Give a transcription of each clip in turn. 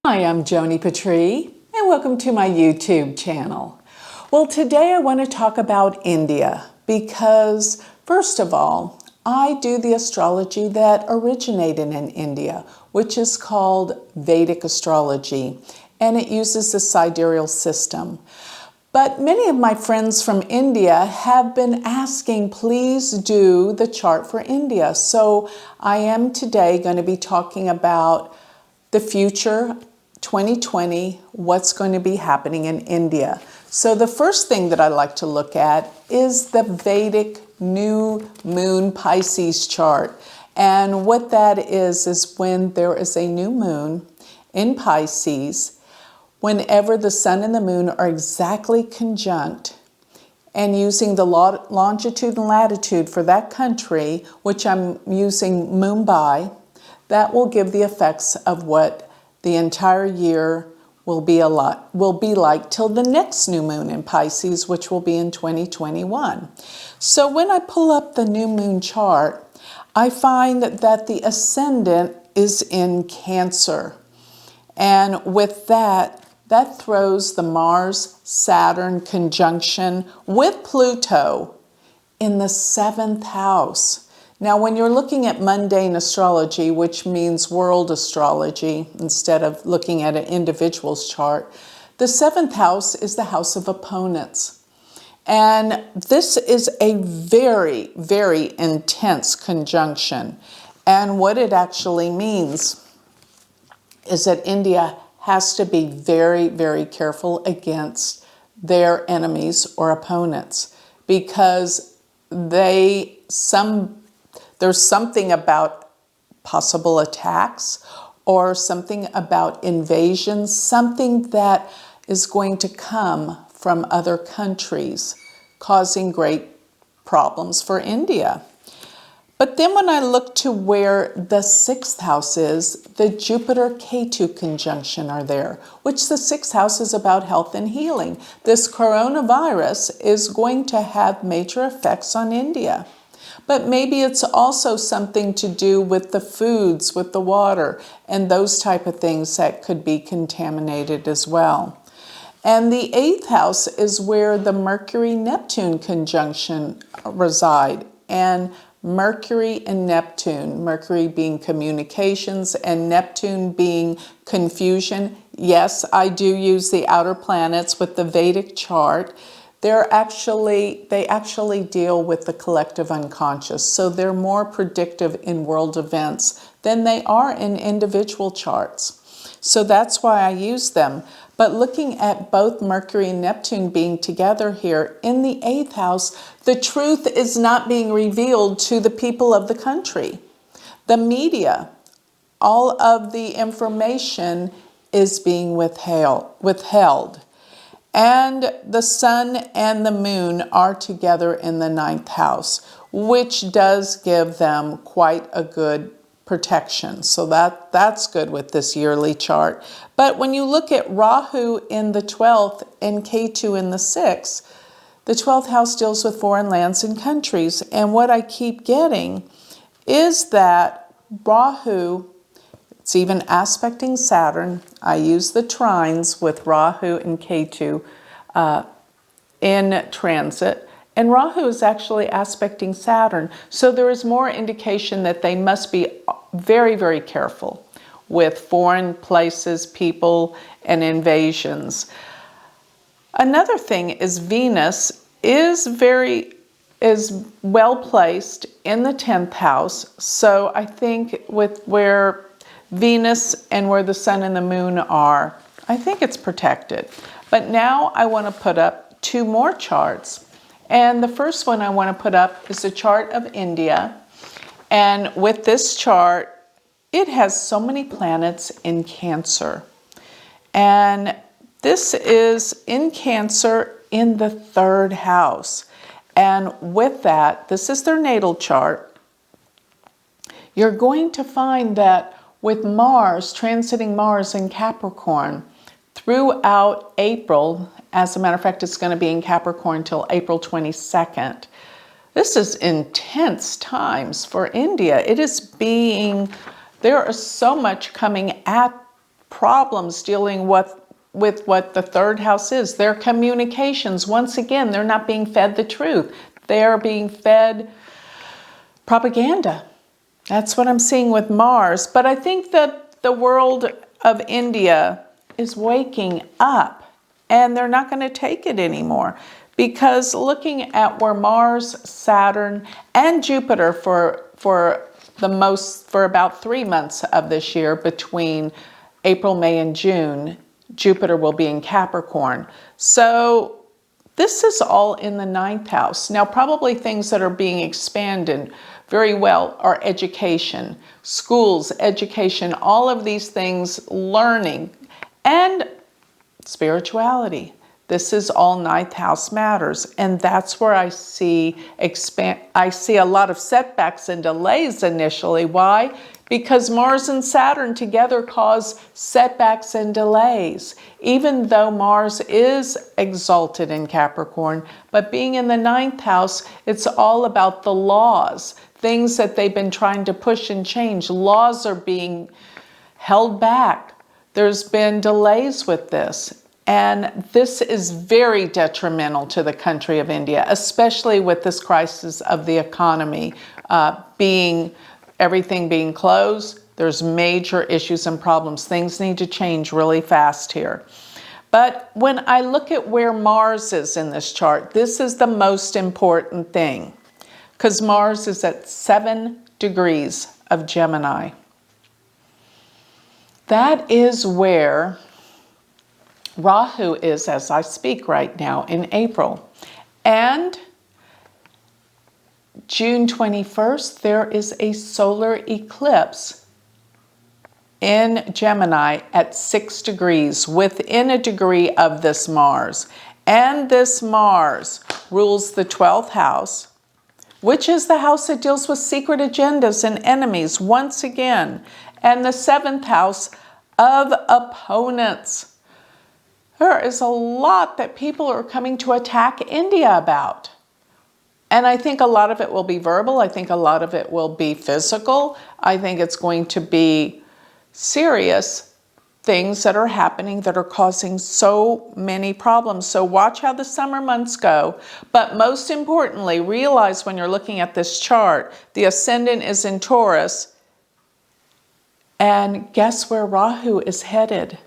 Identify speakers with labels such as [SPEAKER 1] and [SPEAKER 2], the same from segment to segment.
[SPEAKER 1] Hi, I'm Joni Patry, and welcome to my YouTube channel. Well, today I want to talk about India because, first of all, I do the astrology that originated in India, which is called Vedic Astrology, and it uses the sidereal system. But many of my friends from India have been asking, please do the chart for India. So I am today going to be talking about the future 2020, what's going to be happening in India. So the first thing that I like to look at is the Vedic new moon Pisces chart. And what that is when there is a new moon in Pisces, whenever the sun and the moon are exactly conjunct, and using the longitude and latitude for that country, which I'm using Mumbai, that will give the effects of what the entire year will be like till the next new moon in Pisces, which will be in 2021. So when I pull up the new moon chart, I find that the ascendant is in Cancer. And with that throws the Mars-Saturn conjunction with Pluto in the 7th house. Now, when you're looking at mundane astrology, which means world astrology, instead of looking at an individual's chart, the 7th house is the house of opponents. And this is a very, very intense conjunction. And what it actually means is that India has to be very, very careful against their enemies or opponents, because there's something about possible attacks or something about invasions, something that is going to come from other countries, causing great problems for India. But then when I look to where the 6th house is, the Jupiter-Ketu conjunction are there, which the 6th house is about health and healing. This coronavirus is going to have major effects on India. But maybe it's also something to do with the foods, with the water, and those type of things that could be contaminated as well. And the 8th house is where the Mercury-Neptune conjunction reside. And Mercury and Neptune, Mercury being communications and Neptune being confusion. Yes, I do use the outer planets with the Vedic chart. They actually deal with the collective unconscious, so they're more predictive in world events than they are in individual charts. So that's why I use them. But looking at both Mercury and Neptune being together here in the 8th house, the truth is not being revealed to the people of the country. The media, all of the information is being withheld. And the sun and the moon are together in the 9th house, which does give them quite a good protection. So that's good with this yearly chart. But when you look at Rahu in the 12th and Ketu in the 6th, the 12th house deals with foreign lands and countries. And what I keep getting is that Rahu, it's even aspecting Saturn. I use the trines with Rahu and Ketu in transit. And Rahu is actually aspecting Saturn. So there is more indication that they must be very, very careful with foreign places, people, and invasions. Another thing is Venus is well placed in the 10th house. So I think with where Venus and where the sun and the moon are, I think it's protected. But now I want to put up 2 more charts. And the first one I want to put up is a chart of India. And with this chart, it has so many planets in Cancer. And this is in Cancer in the 3rd house. And with that, this is their natal chart. You're going to find that with Mars, transiting Mars in Capricorn throughout April, as a matter of fact, it's going to be in Capricorn till April 22nd. This is intense times for India. There is so much coming at problems dealing with what the third house is. Their communications, once again, they're not being fed the truth. They're being fed propaganda. That's what I'm seeing with Mars. But I think that the world of India is waking up, and they're not going to take it anymore. Because looking at where Mars, Saturn, and Jupiter for about 3 months of this year, between April, May, and June, Jupiter will be in Capricorn. So this is all in the 9th house. Now, probably things that are being expanded very well are education, schools, education, all of these things, learning, and spirituality. This is all 9th house matters, and that's where I see a lot of setbacks and delays initially. Why? Because Mars and Saturn together cause setbacks and delays. Even though Mars is exalted in Capricorn, but being in the 9th house, it's all about the laws, things that they've been trying to push and change. Laws are being held back. There's been delays with this. And this is very detrimental to the country of India, especially with this crisis of the economy everything being closed. There's major issues and problems. Things need to change really fast here. But when I look at where Mars is in this chart, this is the most important thing, because Mars is at 7 degrees of Gemini. That is where Rahu is as I speak right now in April. And June 21st, there is a solar eclipse in Gemini at 6 degrees, within a degree of this Mars. And this Mars rules the 12th house, which is the house that deals with secret agendas and enemies, once again. And the 7th house of opponents. There is a lot that people are coming to attack India about. And I think a lot of it will be verbal. I think a lot of it will be physical. I think it's going to be serious things that are happening that are causing so many problems. So watch how the summer months go. But most importantly, realize when you're looking at this chart, the ascendant is in Taurus. And guess where Rahu is headed?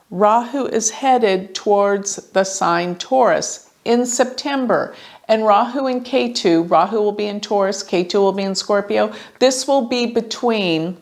[SPEAKER 1] Rahu is headed towards the sign Taurus in September. And Rahu and Ketu, Rahu will be in Taurus, Ketu will be in Scorpio. This will be between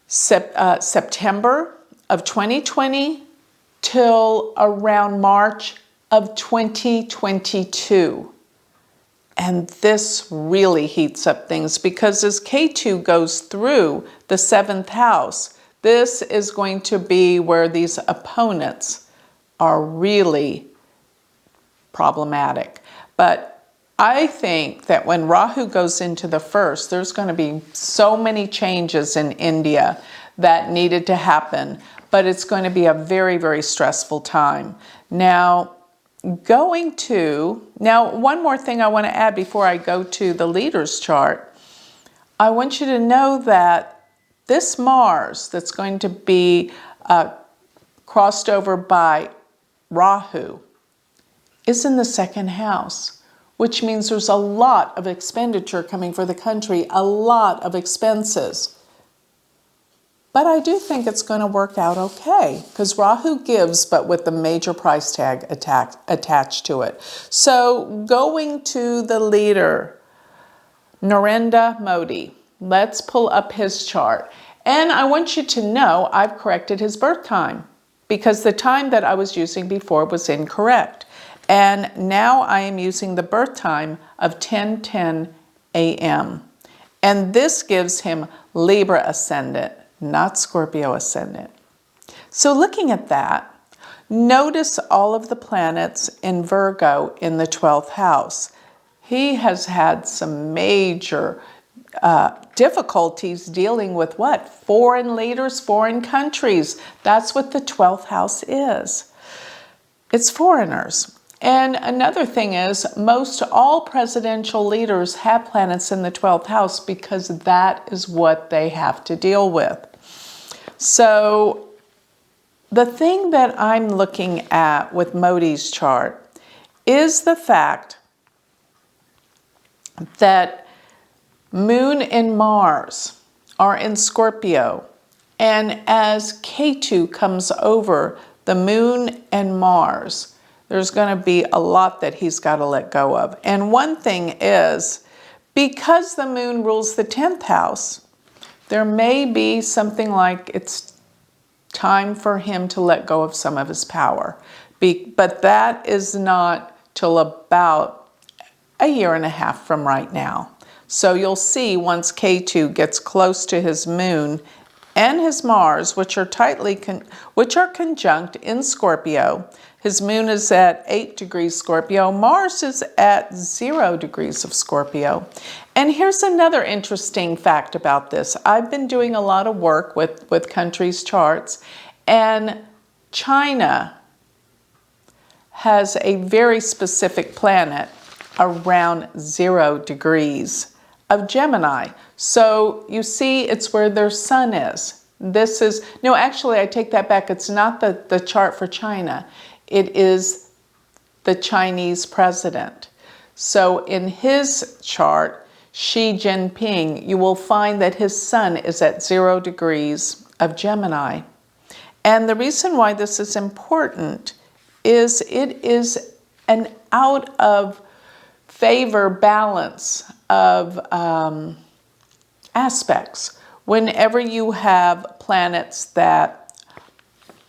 [SPEAKER 1] September of 2020 till around March of 2022. And this really heats up things, because as Ketu goes through the 7th house, this is going to be where these opponents are really problematic. But I think that when Rahu goes into the 1st, there's going to be so many changes in India that needed to happen, but it's going to be a very, very stressful time. Now, one more thing I want to add before I go to the leader's chart. I want you to know that this Mars that's going to be crossed over by Rahu is in the 2nd house, which means there's a lot of expenditure coming for the country, a lot of expenses. But I do think it's going to work out okay, because Rahu gives, but with the major price tag attached to it. So going to the leader, Narendra Modi, let's pull up his chart. And I want you to know I've corrected his birth time, because the time that I was using before was incorrect. And now I am using the birth time of 10:10 a.m. And this gives him Libra ascendant, not Scorpio ascendant. So looking at that, notice all of the planets in Virgo in the 12th house. He has had some major difficulties dealing with what? Foreign leaders, foreign countries. That's what the 12th house is. It's foreigners. And another thing is, most all presidential leaders have planets in the 12th house, because that is what they have to deal with. So the thing that I'm looking at with Modi's chart is the fact that Moon and Mars are in Scorpio. And as Ketu comes over the Moon and Mars, there's going to be a lot that he's got to let go of. And one thing is, because the Moon rules the 10th house, there may be something like it's time for him to let go of some of his power. But that is not till about a year and a half from right now. So you'll see once Ketu gets close to his Moon and his Mars, which are conjunct in Scorpio. His Moon is at 8 degrees Scorpio. Mars is at 0 degrees of Scorpio. And here's another interesting fact about this. I've been doing a lot of work with countries' charts, and China has a very specific planet around 0 degrees of Gemini. So you see, it's where their sun is. This is, no, actually, I take that back. It's not the chart for China. It is the Chinese president. So in his chart, Xi Jinping, you will find that his sun is at 0 degrees of Gemini. And the reason why this is important is it is an out of favor balance of aspects. Whenever you have planets that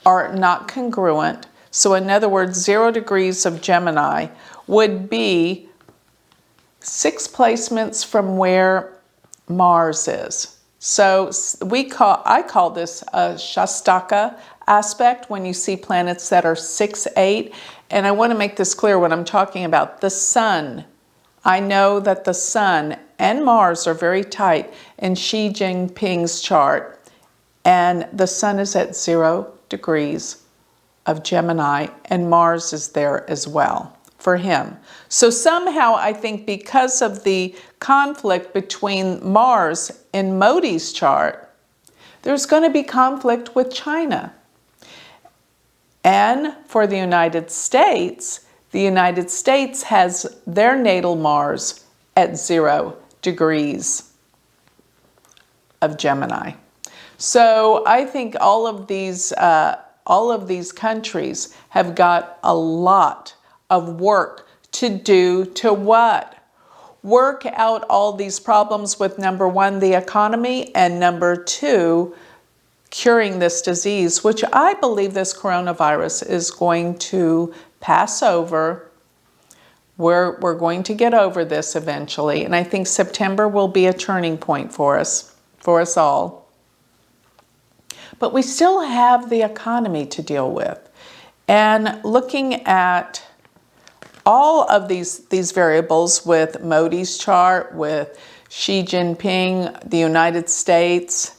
[SPEAKER 1] are not congruent, so in other words, 0 degrees of Gemini would be 6 placements from where Mars is. So I call this a Shastaka aspect when you see planets that are 6, 8. And I want to make this clear when I'm talking about the sun. I know that the sun and Mars are very tight in Xi Jinping's chart, and the sun is at 0 degrees of Gemini, and Mars is there as well for him. So somehow I think because of the conflict between Mars in Modi's chart, there's going to be conflict with China. And for the United States has their natal Mars at 0 degrees of Gemini. So I think all of these countries have got a lot of work to do to what? Work out all these problems with, number one, the economy, and number two, curing this disease, which I believe this coronavirus is going to pass over. We're going to get over this eventually, and I think September will be a turning point for us all. But we still have the economy to deal with. And looking at all of these variables with Modi's chart, with Xi Jinping, the United States,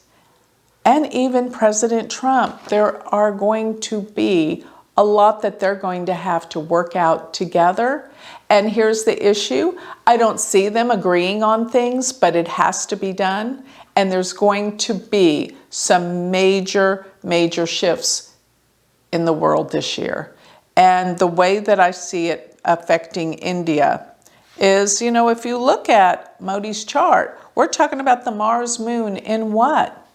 [SPEAKER 1] and even President Trump, there are going to be a lot that they're going to have to work out together. And here's the issue. I don't see them agreeing on things, but it has to be done. And there's going to be some major shifts in the world this year. And the way that I see it affecting India is, if you look at Modi's chart, we're talking about the Mars Moon in what?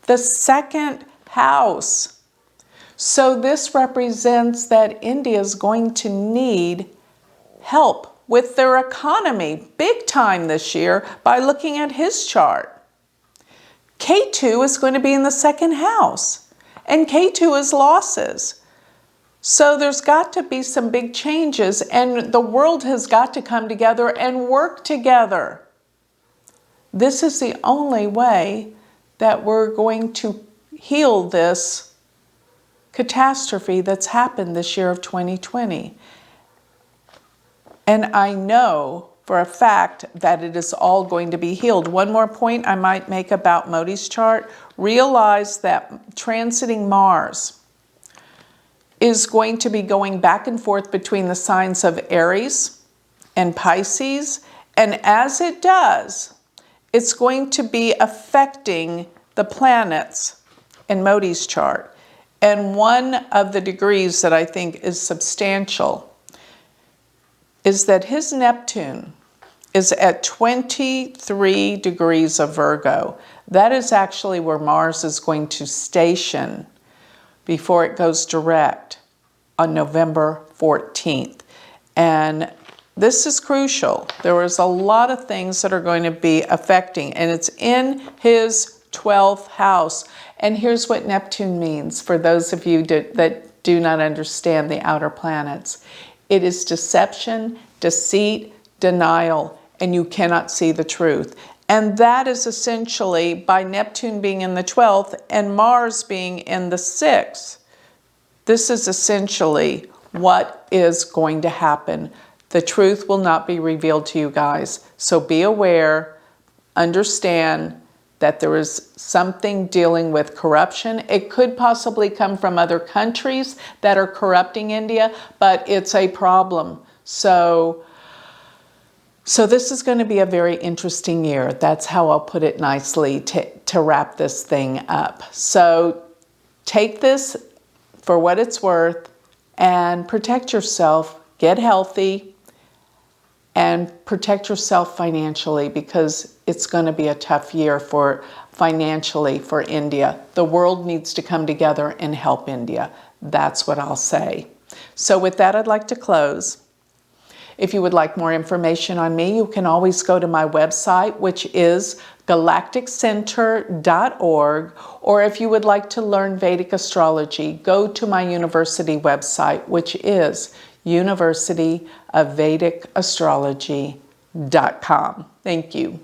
[SPEAKER 1] The 2nd house. So this represents that India is going to need help with their economy big time this year by looking at his chart. Ketu is going to be in the 2nd house, and Ketu is losses. So there's got to be some big changes, and the world has got to come together and work together. This is the only way that we're going to heal this catastrophe that's happened this year of 2020. And I know for a fact that it is all going to be healed. One more point I might make about Modi's chart. Realize that transiting Mars is going to be going back and forth between the signs of Aries and Pisces. And as it does, it's going to be affecting the planets in Modi's chart. And one of the degrees that I think is substantial is that his Neptune is at 23 degrees of Virgo. That is actually where Mars is going to station before it goes direct on November 14th. And this is crucial. There is a lot of things that are going to be affecting, and it's in his 12th house. And here's what Neptune means for those of you that do not understand the outer planets. It is deception, deceit, denial, and you cannot see the truth. And that is essentially by Neptune being in the 12th and Mars being in the 6th. This is essentially what is going to happen. The truth will not be revealed to you guys. So be aware, understand that there is something dealing with corruption. It could possibly come from other countries that are corrupting India, but it's a problem. So this is going to be a very interesting year. That's how I'll put it nicely to wrap this thing up. So take this for what it's worth and protect yourself, get healthy, and protect yourself financially, because it's going to be a tough year financially for India. The world needs to come together and help India. That's what I'll say. So with that, I'd like to close. If you would like more information on me, you can always go to my website, which is galacticcenter.org, or if you would like to learn Vedic astrology, go to my university website, which is University of Vedic Astrology.com. Thank you.